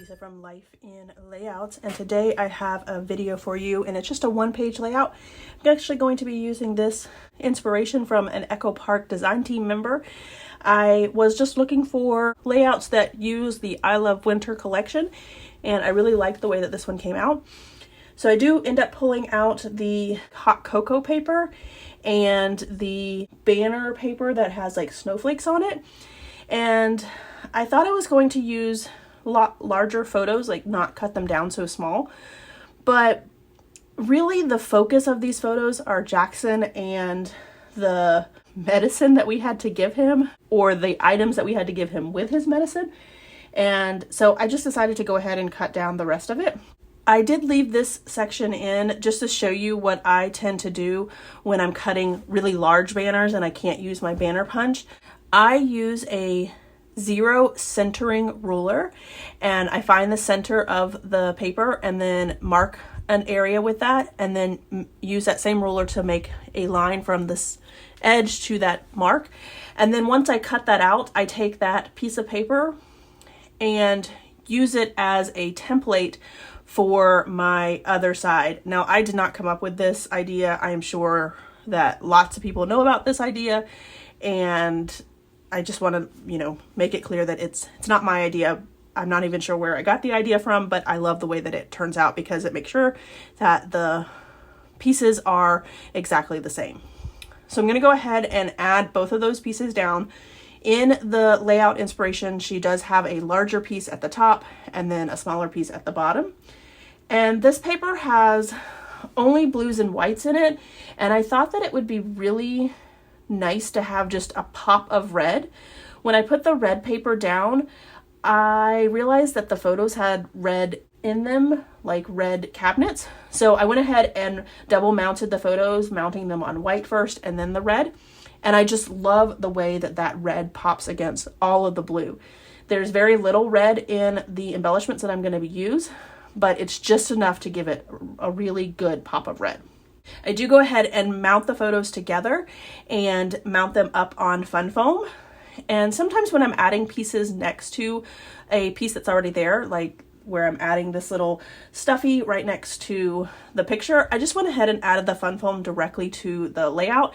Lisa from Life in Layouts, and today I have a video for you, and it's just a one-page layout. I'm actually going to be using this inspiration from an Echo Park design team member. I was just looking for layouts that use the I Love Winter collection, and I really liked the way that this one came out. So I do end up pulling out the hot cocoa paper and the banner paper that has like snowflakes on it, and I thought I was going to use a lot larger photos, like not cut them down so small, but really the focus of these photos are Jackson and the medicine that we had to give him, or the items that we had to give him with his medicine. And so I just decided to go ahead and cut down the rest of it. I did leave this section in just to show you what I tend to do when I'm cutting really large banners and I can't use my banner punch. I use a 0 centering ruler, and I find the center of the paper and then mark an area with that, and then use that same ruler to make a line from this edge to that mark. And then once I cut that out, I take that piece of paper and use it as a template for my other side. Now, I did not come up with this idea. I am sure that lots of people know about this idea, and I just want to, make it clear that it's not my idea. I'm not even sure where I got the idea from, but I love the way that it turns out because it makes sure that the pieces are exactly the same. So I'm going to go ahead and add both of those pieces down. In the layout inspiration, she does have a larger piece at the top and then a smaller piece at the bottom. And this paper has only blues and whites in it, and I thought that it would be really nice to have just a pop of red. When I put the red paper down, I realized that the photos had red in them, like red cabinets. So I went ahead and double mounted the photos, mounting them on white first and then the red. And I just love the way that that red pops against all of the blue. There's very little red in the embellishments that I'm going to use, but it's just enough to give it a really good pop of red. I do go ahead and mount the photos together and mount them up on fun foam. And sometimes when I'm adding pieces next to a piece that's already there, like where I'm adding this little stuffy right next to the picture, I just went ahead and added the fun foam directly to the layout.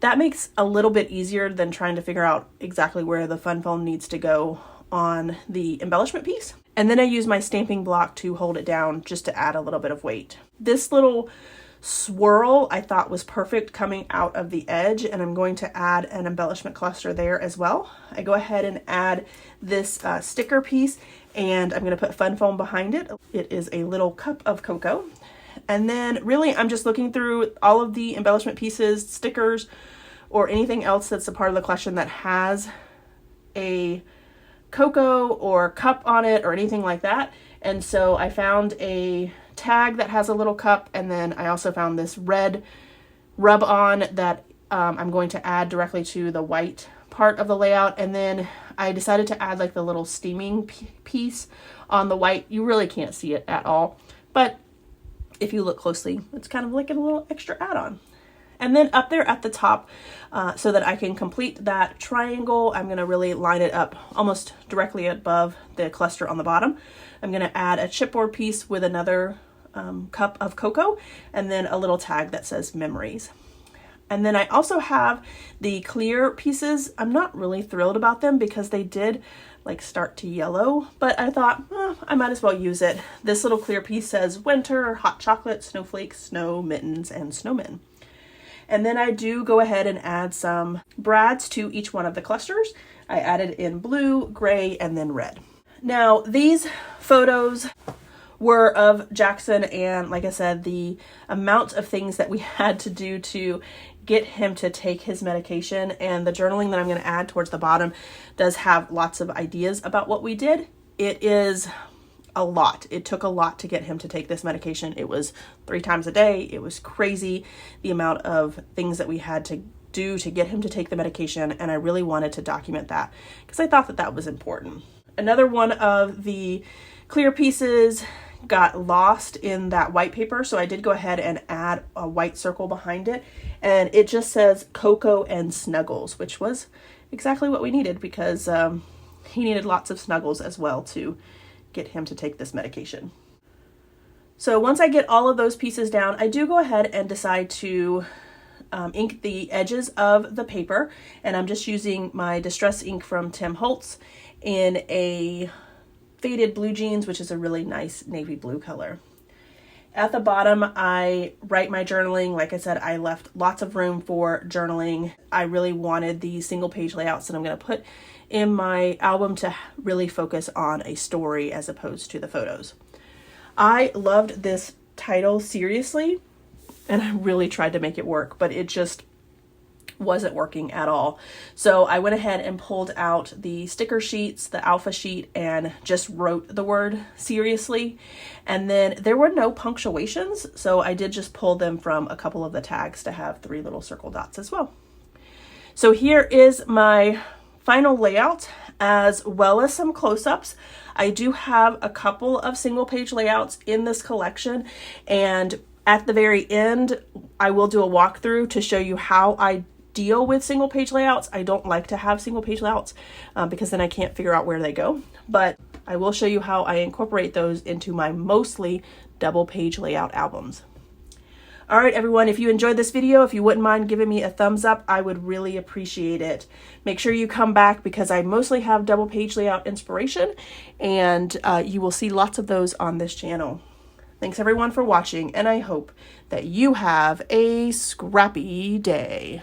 That makes a little bit easier than trying to figure out exactly where the fun foam needs to go on the embellishment piece. And then I use my stamping block to hold it down just to add a little bit of weight. This little swirl I thought was perfect coming out of the edge, and I'm going to add an embellishment cluster there as well. I go ahead and add this sticker piece, and I'm going to put fun foam behind it. It is a little cup of cocoa. And then really I'm just looking through all of the embellishment pieces, stickers, or anything else that's a part of the collection that has a cocoa or cup on it or anything like that. And so I found a tag that has a little cup, and then I also found this red rub on that I'm going to add directly to the white part of the layout. And then I decided to add like the little steaming piece on the white. You really can't see it at all, but if you look closely, it's kind of like a little extra add-on. And then up there at the top, so that I can complete that triangle, I'm going to really line it up almost directly above the cluster on the bottom. I'm going to add a chipboard piece with another cup of cocoa, and then a little tag that says memories. And then I also have the clear pieces. I'm not really thrilled about them because they did like start to yellow, but I thought I might as well use it. This little clear piece says winter, hot chocolate, snowflakes, snow, mittens, and snowmen. And then I do go ahead and add some brads to each one of the clusters. I added in blue, gray, and then red. Now these photos were of Jackson, and like I said, the amount of things that we had to do to get him to take his medication, and the journaling that I'm going to add towards the bottom does have lots of ideas about what we did. It is a lot. It took a lot to get him to take this medication. It was 3 times a day. It was crazy the amount of things that we had to do to get him to take the medication, and I really wanted to document that because I thought that that was important. Another one of the clear pieces got lost in that white paper, so I did go ahead and add a white circle behind it, and it just says Cocoa and Snuggles, which was exactly what we needed because he needed lots of snuggles as well to get him to take this medication. So once I get all of those pieces down, I do go ahead and decide to ink the edges of the paper, and I'm just using my Distress ink from Tim Holtz in a faded blue jeans, which is a really nice navy blue color. At the bottom, I write my journaling. Like I said, I left lots of room for journaling. I really wanted the single page layouts that I'm going to put in my album to really focus on a story as opposed to the photos. I loved this title, Seriously, and I really tried to make it work, but it just wasn't working at all. So I went ahead and pulled out the sticker sheets, the alpha sheet, and just wrote the word seriously. And then there were no punctuations, so I did just pull them from a couple of the tags to have 3 little circle dots as well. So here is my final layout, as well as some close-ups. I do have a couple of single page layouts in this collection, and at the very end, I will do a walkthrough to show you how I deal with single page layouts. I don't like to have single page layouts because then I can't figure out where they go, but I will show you how I incorporate those into my mostly double page layout albums. All right, everyone, if you enjoyed this video, if you wouldn't mind giving me a thumbs up, I would really appreciate it. Make sure you come back because I mostly have double page layout inspiration, and you will see lots of those on this channel. Thanks everyone for watching, and I hope that you have a scrappy day.